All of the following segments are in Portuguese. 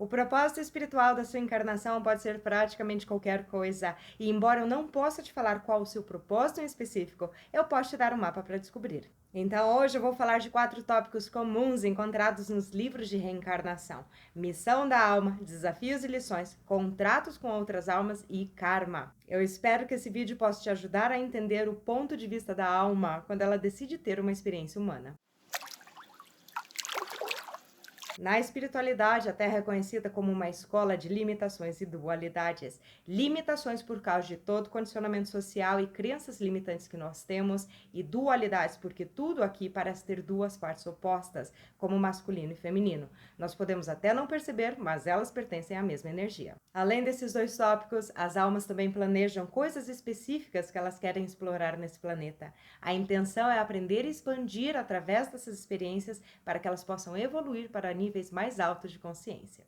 O propósito espiritual da sua encarnação pode ser praticamente qualquer coisa, e embora eu não possa te falar qual o seu propósito em específico, eu posso te dar um mapa para descobrir. Então hoje eu vou falar de 4 tópicos comuns encontrados nos livros de reencarnação: missão da alma, desafios e lições, contratos com outras almas e karma. Eu espero que esse vídeo possa te ajudar a entender o ponto de vista da alma quando ela decide ter uma experiência humana. Na espiritualidade, a Terra é conhecida como uma escola de limitações e dualidades. Limitações por causa de todo o condicionamento social e crenças limitantes que nós temos, e dualidades porque tudo aqui parece ter duas partes opostas, como masculino e feminino. Nós podemos até não perceber, mas elas pertencem à mesma energia. Além desses 2 tópicos, as almas também planejam coisas específicas que elas querem explorar nesse planeta. A intenção é aprender e expandir através dessas experiências para que elas possam evoluir para níveis mais altos de consciência.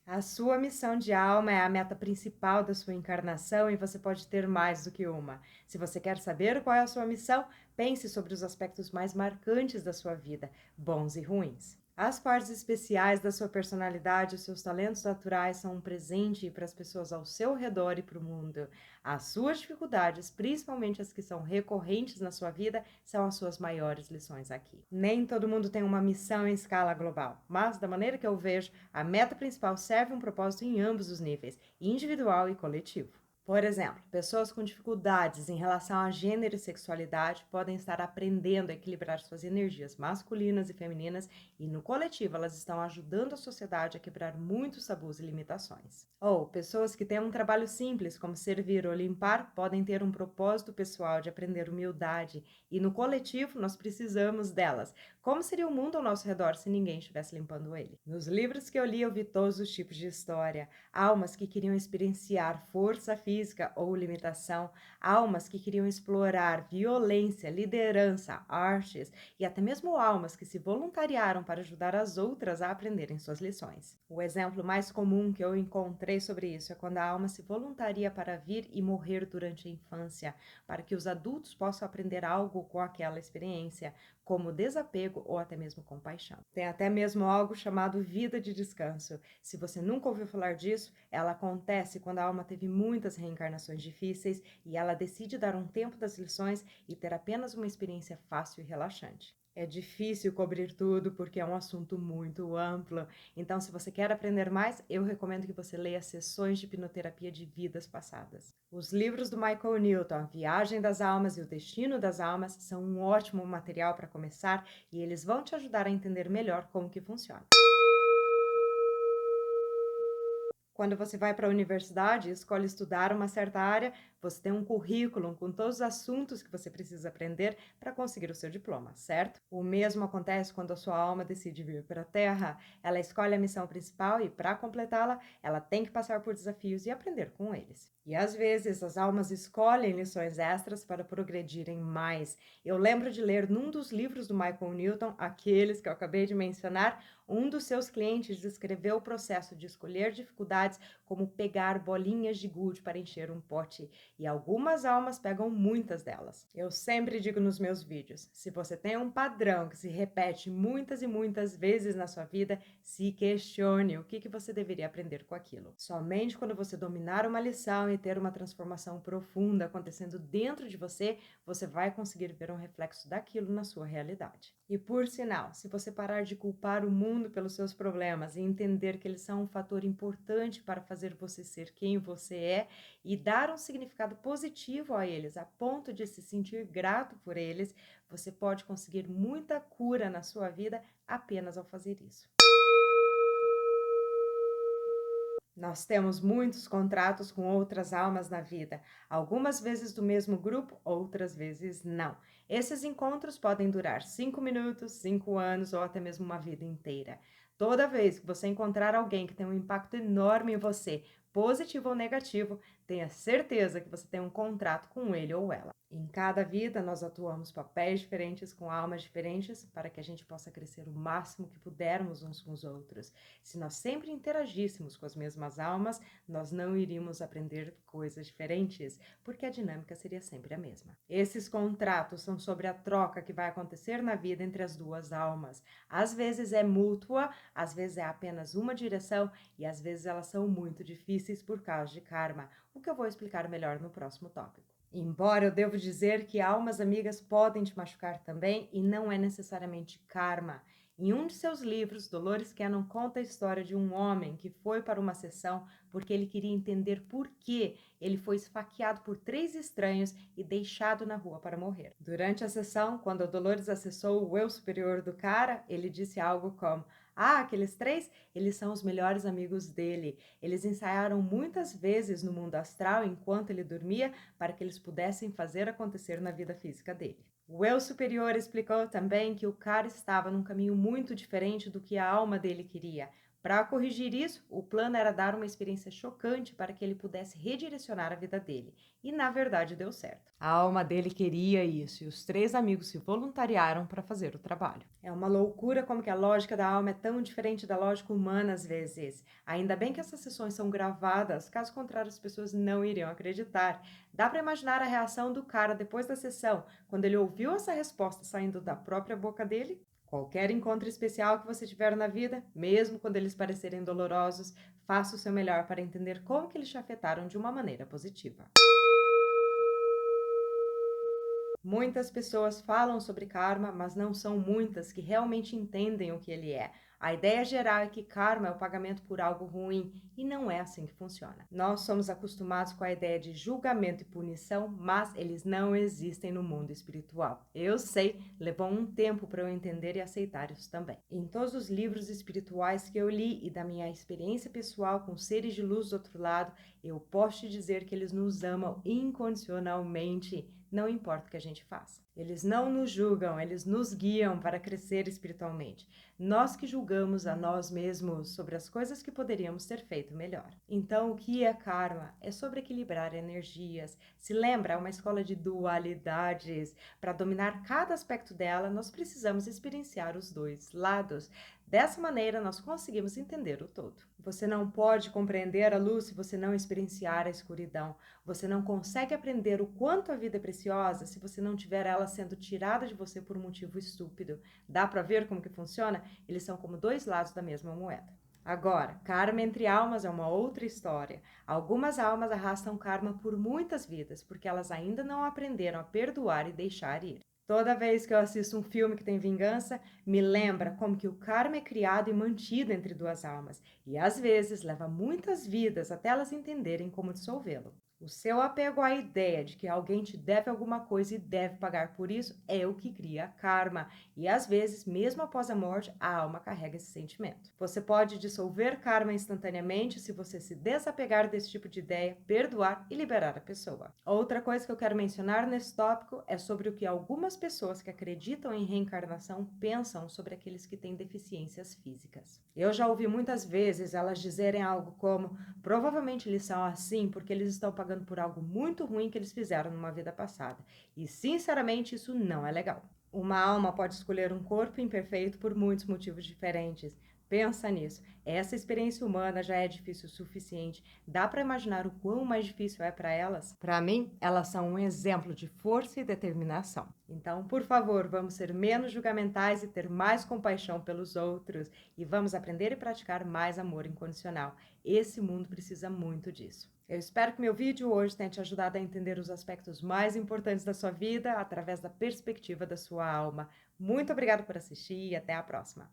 A sua missão de alma é a meta principal da sua encarnação e você pode ter mais do que uma. Se você quer saber qual é a sua missão, pense sobre os aspectos mais marcantes da sua vida, bons e ruins. As partes especiais da sua personalidade, os seus talentos naturais são um presente para as pessoas ao seu redor e para o mundo. As suas dificuldades, principalmente as que são recorrentes na sua vida, são as suas maiores lições aqui. Nem todo mundo tem uma missão em escala global, mas da maneira que eu vejo, a meta principal serve um propósito em ambos os níveis, individual e coletivo. Por exemplo, pessoas com dificuldades em relação a gênero e sexualidade podem estar aprendendo a equilibrar suas energias masculinas e femininas, e no coletivo elas estão ajudando a sociedade a quebrar muitos tabus e limitações. Ou pessoas que têm um trabalho simples, como servir ou limpar, podem ter um propósito pessoal de aprender humildade, e no coletivo nós precisamos delas. Como seria o mundo ao nosso redor se ninguém estivesse limpando ele? Nos livros que eu li, eu vi todos os tipos de história. Almas que queriam experienciar força física ou limitação, almas que queriam explorar violência, liderança, artes, e até mesmo almas que se voluntariaram para ajudar as outras a aprenderem suas lições. O exemplo mais comum que eu encontrei sobre isso é quando a alma se voluntaria para vir e morrer durante a infância, para que os adultos possam aprender algo com aquela experiência, como desapego ou até mesmo compaixão. Tem até mesmo algo chamado vida de descanso. Se você nunca ouviu falar disso, ela acontece quando a alma teve muitas reencarnações difíceis e ela decide dar um tempo das lições e ter apenas uma experiência fácil e relaxante. É difícil cobrir tudo porque é um assunto muito amplo. Então, se você quer aprender mais, eu recomendo que você leia sessões de hipnoterapia de vidas passadas. Os livros do Michael Newton, A Viagem das Almas e O Destino das Almas, são um ótimo material para começar e eles vão te ajudar a entender melhor como que funciona. Quando você vai para a universidade e escolhe estudar uma certa área, você tem um currículo com todos os assuntos que você precisa aprender para conseguir o seu diploma, certo? O mesmo acontece quando a sua alma decide vir para a Terra. Ela escolhe a missão principal e, para completá-la, ela tem que passar por desafios e aprender com eles. E às vezes as almas escolhem lições extras para progredirem mais. Eu lembro de ler num dos livros do Michael Newton, aqueles que eu acabei de mencionar, um dos seus clientes descreveu o processo de escolher dificuldades como pegar bolinhas de gude para encher um pote, e algumas almas pegam muitas delas. Eu sempre digo nos meus vídeos, se você tem um padrão que se repete muitas e muitas vezes na sua vida, se questione o que você deveria aprender com aquilo. Somente quando você dominar uma lição e ter uma transformação profunda acontecendo dentro de você, você vai conseguir ver um reflexo daquilo na sua realidade. E por sinal, se você parar de culpar o mundo pelos seus problemas e entender que eles são um fator importante para fazer você ser quem você é e dar um significado positivo a eles, a ponto de se sentir grato por eles, você pode conseguir muita cura na sua vida apenas ao fazer isso. Nós temos muitos contratos com outras almas na vida, algumas vezes do mesmo grupo, outras vezes não. Esses encontros podem durar 5 minutos, 5 anos ou até mesmo uma vida inteira. Toda vez que você encontrar alguém que tem um impacto enorme em você, positivo ou negativo, tenha certeza que você tem um contrato com ele ou ela. Em cada vida, nós atuamos papéis diferentes com almas diferentes para que a gente possa crescer o máximo que pudermos uns com os outros. Se nós sempre interagíssemos com as mesmas almas, nós não iríamos aprender coisas diferentes, porque a dinâmica seria sempre a mesma. Esses contratos são sobre a troca que vai acontecer na vida entre as duas almas. Às vezes é mútua, às vezes é apenas uma direção e às vezes elas são muito difíceis por causa de karma, o que eu vou explicar melhor no próximo tópico. Embora eu devo dizer que almas amigas podem te machucar também e não é necessariamente karma. Em um de seus livros, Dolores Cannon conta a história de um homem que foi para uma sessão porque ele queria entender por que ele foi esfaqueado por 3 estranhos e deixado na rua para morrer. Durante a sessão, quando a Dolores acessou o eu superior do cara, ele disse algo como: "Ah, aqueles 3, eles são os melhores amigos dele. Eles ensaiaram muitas vezes no mundo astral enquanto ele dormia para que eles pudessem fazer acontecer na vida física dele." O eu superior explicou também que o cara estava num caminho muito diferente do que a alma dele queria. Para corrigir isso, o plano era dar uma experiência chocante para que ele pudesse redirecionar a vida dele. E na verdade deu certo. A alma dele queria isso e os 3 amigos se voluntariaram para fazer o trabalho. É uma loucura como que a lógica da alma é tão diferente da lógica humana às vezes. Ainda bem que essas sessões são gravadas, caso contrário as pessoas não iriam acreditar. Dá para imaginar a reação do cara depois da sessão, quando ele ouviu essa resposta saindo da própria boca dele? Qualquer encontro especial que você tiver na vida, mesmo quando eles parecerem dolorosos, faça o seu melhor para entender como que eles te afetaram de uma maneira positiva. Muitas pessoas falam sobre karma, mas não são muitas que realmente entendem o que ele é. A ideia geral é que karma é o pagamento por algo ruim, e não é assim que funciona. Nós somos acostumados com a ideia de julgamento e punição, mas eles não existem no mundo espiritual. Eu sei, levou um tempo para eu entender e aceitar isso também. Em todos os livros espirituais que eu li e da minha experiência pessoal com seres de luz do outro lado, eu posso te dizer que eles nos amam incondicionalmente. Não importa o que a gente faça. Eles não nos julgam, eles nos guiam para crescer espiritualmente. Nós que julgamos a nós mesmos sobre as coisas que poderíamos ter feito melhor. Então, o que é karma? É sobre equilibrar energias. Se lembra, é uma escola de dualidades. Para dominar cada aspecto dela, nós precisamos experienciar os dois lados. Dessa maneira, nós conseguimos entender o todo. Você não pode compreender a luz se você não experienciar a escuridão. Você não consegue aprender o quanto a vida é preciosa se você não tiver ela sendo tirada de você por um motivo estúpido. Dá para ver como que funciona? Eles são como 2 lados da mesma moeda. Agora, karma entre almas é uma outra história. Algumas almas arrastam karma por muitas vidas, porque elas ainda não aprenderam a perdoar e deixar ir. Toda vez que eu assisto um filme que tem vingança, me lembra como que o karma é criado e mantido entre 2 almas, e às vezes leva muitas vidas até elas entenderem como dissolvê-lo. O seu apego à ideia de que alguém te deve alguma coisa e deve pagar por isso é o que cria karma. E às vezes, mesmo após a morte, a alma carrega esse sentimento. Você pode dissolver karma instantaneamente se você se desapegar desse tipo de ideia, perdoar e liberar a pessoa. Outra coisa que eu quero mencionar nesse tópico é sobre o que algumas pessoas que acreditam em reencarnação pensam sobre aqueles que têm deficiências físicas. Eu já ouvi muitas vezes elas dizerem algo como: provavelmente eles são assim porque eles estão pagando por algo muito ruim que eles fizeram numa vida passada. E, sinceramente, isso não é legal. Uma alma pode escolher um corpo imperfeito por muitos motivos diferentes. Pensa nisso. Essa experiência humana já é difícil o suficiente. Dá para imaginar o quão mais difícil é para elas? Para mim, elas são um exemplo de força e determinação. Então, por favor, vamos ser menos julgamentais e ter mais compaixão pelos outros. E vamos aprender e praticar mais amor incondicional. Esse mundo precisa muito disso. Eu espero que meu vídeo hoje tenha te ajudado a entender os aspectos mais importantes da sua vida através da perspectiva da sua alma. Muito obrigada por assistir e até a próxima!